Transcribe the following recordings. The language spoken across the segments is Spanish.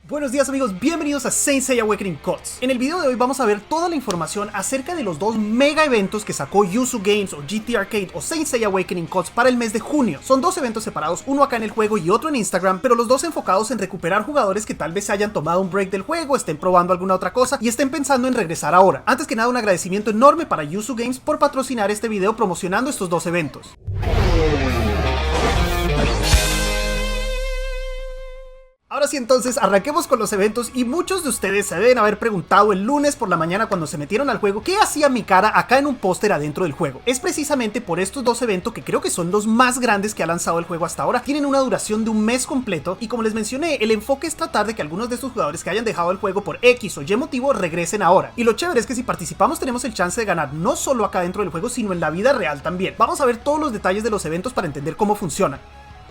Buenos días amigos, bienvenidos a Saint Seiya Awakening Cuts. En el video de hoy vamos a ver toda la información acerca de los dos mega eventos que sacó Yuzu Games o GT Arcade o Saint Seiya Awakening Cuts para el mes de junio. Son dos eventos separados, uno acá en el juego y otro en Instagram, pero los dos enfocados en recuperar jugadores que tal vez se hayan tomado un break del juego, estén probando alguna otra cosa y estén pensando en regresar ahora. Antes que nada, un agradecimiento enorme para Yuzu Games por patrocinar este video promocionando estos dos eventos. Ahora sí, entonces arranquemos con los eventos y muchos de ustedes se deben haber preguntado el lunes por la mañana cuando se metieron al juego ¿qué hacía mi cara acá en un póster adentro del juego? Es precisamente por estos dos eventos que creo que son los más grandes que ha lanzado el juego hasta ahora. Tienen una duración de un mes completo y como les mencioné, el enfoque es tratar de que algunos de estos jugadores que hayan dejado el juego por X o Y motivo regresen ahora. Y lo chévere es que si participamos tenemos el chance de ganar no solo acá dentro del juego sino en la vida real también. Vamos a ver todos los detalles de los eventos para entender cómo funcionan.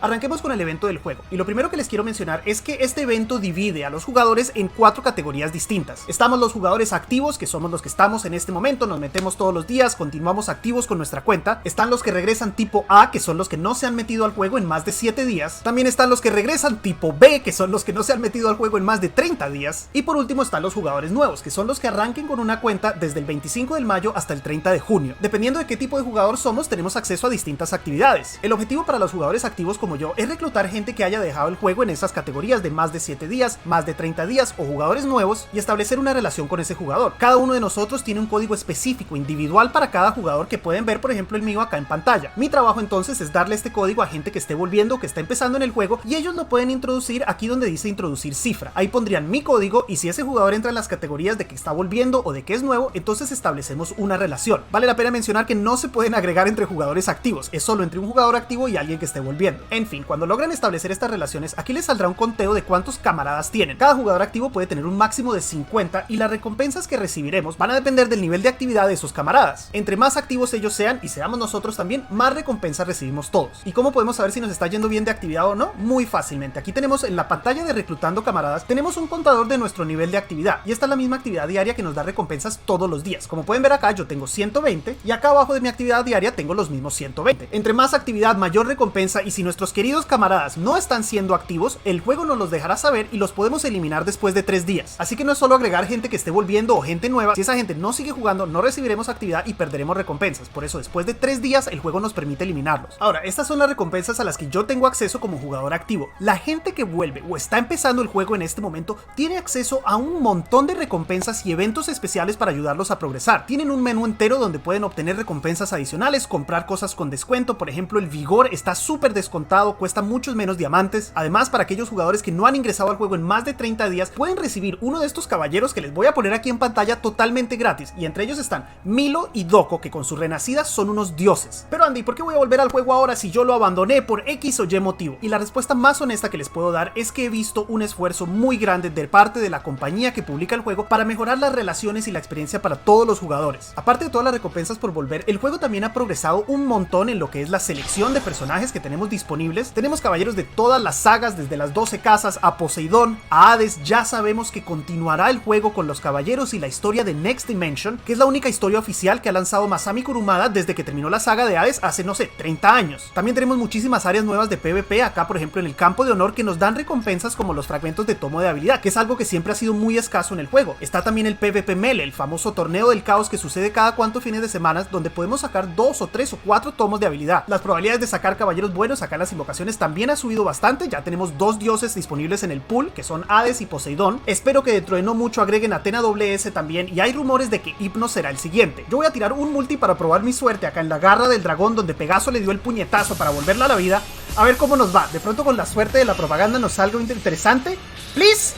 Arranquemos con el evento del juego, y lo primero que les quiero mencionar es que este evento divide a los jugadores en 4 categorías distintas. Estamos los jugadores activos, que somos los que estamos en este momento, nos metemos todos los días, continuamos activos con nuestra cuenta. Están los que regresan tipo A, que son los que no se han metido al juego en más de 7 días. También están los que regresan tipo B, que son los que no se han metido al juego en más de 30 días. Y por último están los jugadores nuevos, que son los que arranquen con una cuenta desde el 25 de mayo hasta el 30 de junio. Dependiendo de qué tipo de jugador somos, tenemos acceso a distintas actividades. El objetivo para los jugadores activos como yo es reclutar gente que haya dejado el juego en esas categorías de más de 7 días, más de 30 días o jugadores nuevos y establecer una relación con ese jugador. Cada uno de nosotros tiene un código específico, individual para cada jugador que pueden ver, por ejemplo el mío acá en pantalla. Mi trabajo entonces es darle este código a gente que esté volviendo, que está empezando en el juego y ellos lo pueden introducir aquí donde dice introducir cifra. Ahí pondrían mi código y si ese jugador entra en las categorías de que está volviendo o de que es nuevo, entonces establecemos una relación. Vale la pena mencionar que no se pueden agregar entre jugadores activos, es solo entre un jugador activo y alguien que esté volviendo. En fin, cuando logran establecer estas relaciones, aquí les saldrá un conteo de cuántos camaradas tienen. Cada jugador activo puede tener un máximo de 50 y las recompensas que recibiremos van a depender del nivel de actividad de esos camaradas. Entre más activos ellos sean y seamos nosotros también, más recompensas recibimos todos. ¿Y cómo podemos saber si nos está yendo bien de actividad o no? Muy fácilmente. Aquí tenemos en la pantalla de reclutando camaradas, tenemos un contador de nuestro nivel de actividad y esta es la misma actividad diaria que nos da recompensas todos los días. Como pueden ver acá, yo tengo 120 y acá abajo de mi actividad diaria tengo los mismos 120. Entre más actividad, mayor recompensa y si nuestros queridos camaradas no están siendo activos, el juego nos los dejará saber y los podemos eliminar después de 3 días. Así que no es solo agregar gente que esté volviendo o gente nueva, si esa gente no sigue jugando, no recibiremos actividad y perderemos recompensas. Por eso después de 3 días el juego nos permite eliminarlos. Ahora, estas son las recompensas a las que yo tengo acceso como jugador activo. La gente que vuelve o está empezando el juego en este momento tiene acceso a un montón de recompensas y eventos especiales para ayudarlos a progresar. Tienen un menú entero donde pueden obtener recompensas adicionales, comprar cosas con descuento, por ejemplo el vigor está súper descontado, cuesta muchos menos diamantes. Además, para aquellos jugadores que no han ingresado al juego en más de 30 días, pueden recibir uno de estos caballeros que les voy a poner aquí en pantalla totalmente gratis, y entre ellos están Milo y Doko, que con sus renacidas son unos dioses. Pero Andy, ¿por qué voy a volver al juego ahora si yo lo abandoné por X o Y motivo? Y la respuesta más honesta que les puedo dar es que he visto un esfuerzo muy grande de parte de la compañía que publica el juego para mejorar las relaciones y la experiencia para todos los jugadores. Aparte de todas las recompensas por volver, el juego también ha progresado un montón en lo que es la selección de personajes que tenemos disponibles. Tenemos caballeros de todas las sagas, desde las 12 casas a Poseidón, a Hades. Ya sabemos que continuará el juego con los caballeros y la historia de Next Dimension, que es la única historia oficial que ha lanzado Masami Kurumada desde que terminó la saga de Hades hace, no sé, 30 años. También tenemos muchísimas áreas nuevas de PvP, acá por ejemplo en el campo de honor, que nos dan recompensas como los fragmentos de tomo de habilidad, que es algo que siempre ha sido muy escaso en el juego. Está también el PvP Melee, el famoso torneo del caos que sucede cada cuantos fines de semana, donde podemos sacar 2 o 3 o 4 tomos de habilidad. Las probabilidades de sacar caballeros buenos acá en las invocaciones también ha subido bastante. Ya tenemos 2 dioses disponibles en el pool, que son Hades y Poseidón. Espero que dentro de no mucho agreguen Athena WS también, y hay rumores de que Hypno será el siguiente. Yo voy a tirar un multi para probar mi suerte acá en la garra del dragón, donde Pegaso le dio el puñetazo para volverla a la vida. A ver cómo nos va. De pronto con la suerte de la propaganda nos salga algo interesante. Please.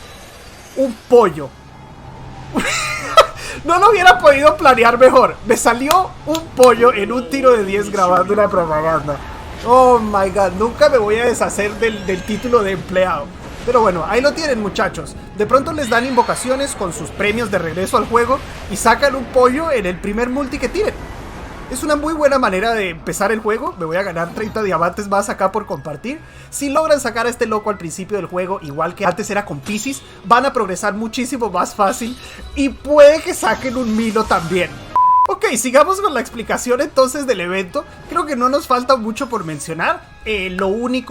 Un pollo. No lo hubiera podido planear mejor. Me salió un pollo en un tiro de 10 grabando una propaganda. Oh my god, nunca me voy a deshacer del título de empleado. Pero bueno, ahí lo tienen muchachos. De pronto les dan invocaciones con sus premios de regreso al juego y sacan un pollo en el primer multi que tiren. Es una muy buena manera de empezar el juego. Me voy a ganar 30 diamantes más acá por compartir. Si logran sacar a este loco al principio del juego, igual que antes era con Piscis, van a progresar muchísimo más fácil y puede que saquen un Milo también. Ok, Ok, sigamos con la explicación entonces del evento. Creo que no nos falta mucho por mencionar.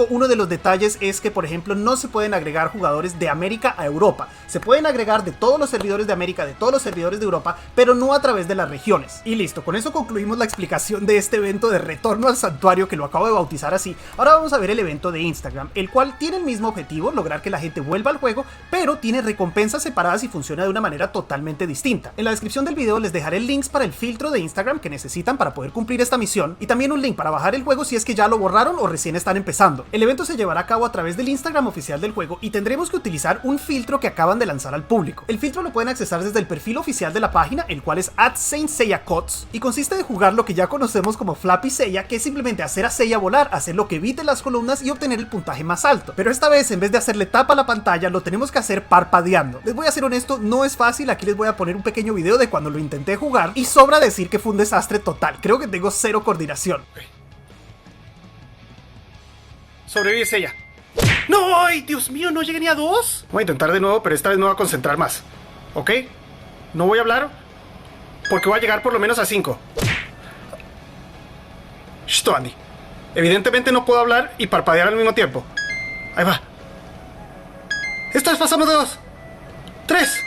Uno de los detalles es que, por ejemplo, no se pueden agregar jugadores de América a Europa. Se pueden agregar de todos los servidores de América, de todos los servidores de Europa, pero no a través de las regiones. Y listo, con eso concluimos la explicación de este evento de Retorno al Santuario, que lo acabo de bautizar así. Ahora vamos a ver el evento de Instagram, el cual tiene el mismo objetivo, lograr que la gente vuelva al juego, pero tiene recompensas separadas y funciona de una manera totalmente distinta. En la descripción del video les dejaré links para el filtro de Instagram que necesitan para poder cumplir esta misión, y también un link para bajar el juego si es que ya lo borraron o recién están empezando. El evento se llevará a cabo a través del Instagram oficial del juego y tendremos que utilizar un filtro que acaban de lanzar al público. El filtro lo pueden accesar desde el perfil oficial de la página, el cual es @SaintSeiyaCots, y consiste de jugar lo que ya conocemos como Flappy Seiya, que es simplemente hacer a Seiya volar, hacer lo que evite las columnas y obtener el puntaje más alto. Pero esta vez, en vez de hacerle tapa a la pantalla, lo tenemos que hacer parpadeando. Les voy a ser honesto, no es fácil. Aquí les voy a poner un pequeño video de cuando lo intenté jugar, y sobra decir que fue un desastre total. Creo que tengo cero coordinación. Sobrevive Seiya. ¡No! ¡Ay, Dios mío! ¿No llegué ni a 2? Voy a intentar de nuevo, pero esta vez me voy a concentrar más. ¿Ok? No voy a hablar porque voy a llegar por lo menos a 5. Shh, Andy. Evidentemente no puedo hablar y parpadear al mismo tiempo. Ahí va. Esta vez pasamos de 2. 3.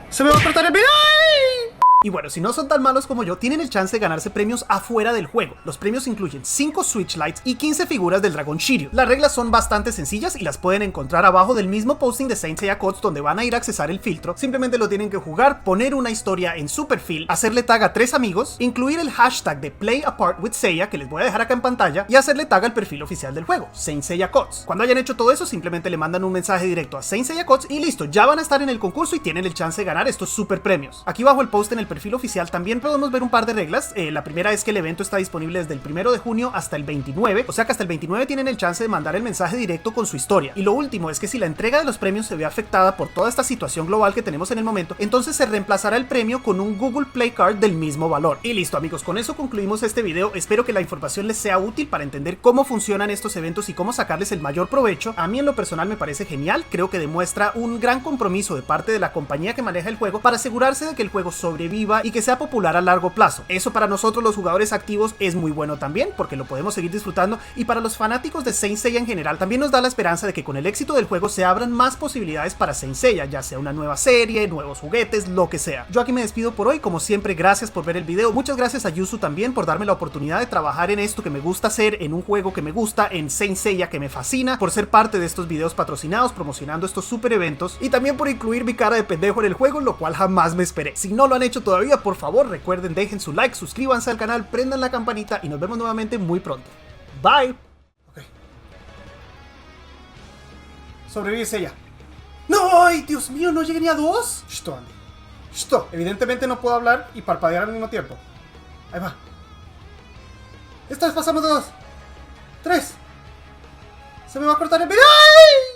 Se me va a cortar el video. ¡Ay! Y bueno, si no son tan malos como yo, tienen el chance de ganarse premios afuera del juego. Los premios incluyen 5 Switch Lights y 15 figuras del dragón Shiryu. Las reglas son bastante sencillas y las pueden encontrar abajo del mismo posting de Saint Seiya Codes, donde van a ir a accesar el filtro. Simplemente lo tienen que jugar, poner una historia en su perfil, hacerle tag a 3 amigos, incluir el hashtag de Play Apart with Seiya, que les voy a dejar acá en pantalla, y hacerle tag al perfil oficial del juego, Saint Seiya Codes. Cuando hayan hecho todo eso, simplemente le mandan un mensaje directo a Saint Seiya Codes y listo, ya van a estar en el concurso y tienen el chance de ganar estos super premios. Aquí bajo el post en el perfil oficial también podemos ver un par de reglas. La primera es que el evento está disponible desde el 1 de junio hasta el 29, o sea que hasta el 29 tienen el chance de mandar el mensaje directo con su historia. Y lo último es que si la entrega de los premios se ve afectada por toda esta situación global que tenemos en el momento, entonces se reemplazará el premio con un Google Play Card del mismo valor. Y listo, amigos, con eso concluimos este video. Espero que la información les sea útil para entender cómo funcionan estos eventos y cómo sacarles el mayor provecho. A mí en lo personal me parece genial, creo que demuestra un gran compromiso de parte de la compañía que maneja el juego para asegurarse de que el juego sobreviva y que sea popular a largo plazo. Eso para nosotros los jugadores activos es muy bueno también, porque lo podemos seguir disfrutando, y para los fanáticos de Saint Seiya en general también nos da la esperanza de que con el éxito del juego se abran más posibilidades para Saint Seiya, ya sea una nueva serie, nuevos juguetes, lo que sea. Yo aquí me despido por hoy, como siempre gracias por ver el video, muchas gracias a Yuzu también por darme la oportunidad de trabajar en esto que me gusta hacer, en un juego que me gusta, en Saint Seiya que me fascina, por ser parte de estos videos patrocinados promocionando estos super eventos, y también por incluir mi cara de pendejo en el juego, lo cual jamás me esperé. Si no lo han hecho todavía, por favor recuerden, dejen su like, suscríbanse al canal, prendan la campanita y nos vemos nuevamente muy pronto. Bye. Okay. Sobrevive Seiya. ¡No! ¡Ay, Dios mío! ¿No llegué ni a 2? Shh, Andy. Shh, evidentemente no puedo hablar y parpadear al mismo tiempo. Ahí va. Esta vez pasamos de 2. 3. Se me va a cortar el video. ¡Ay!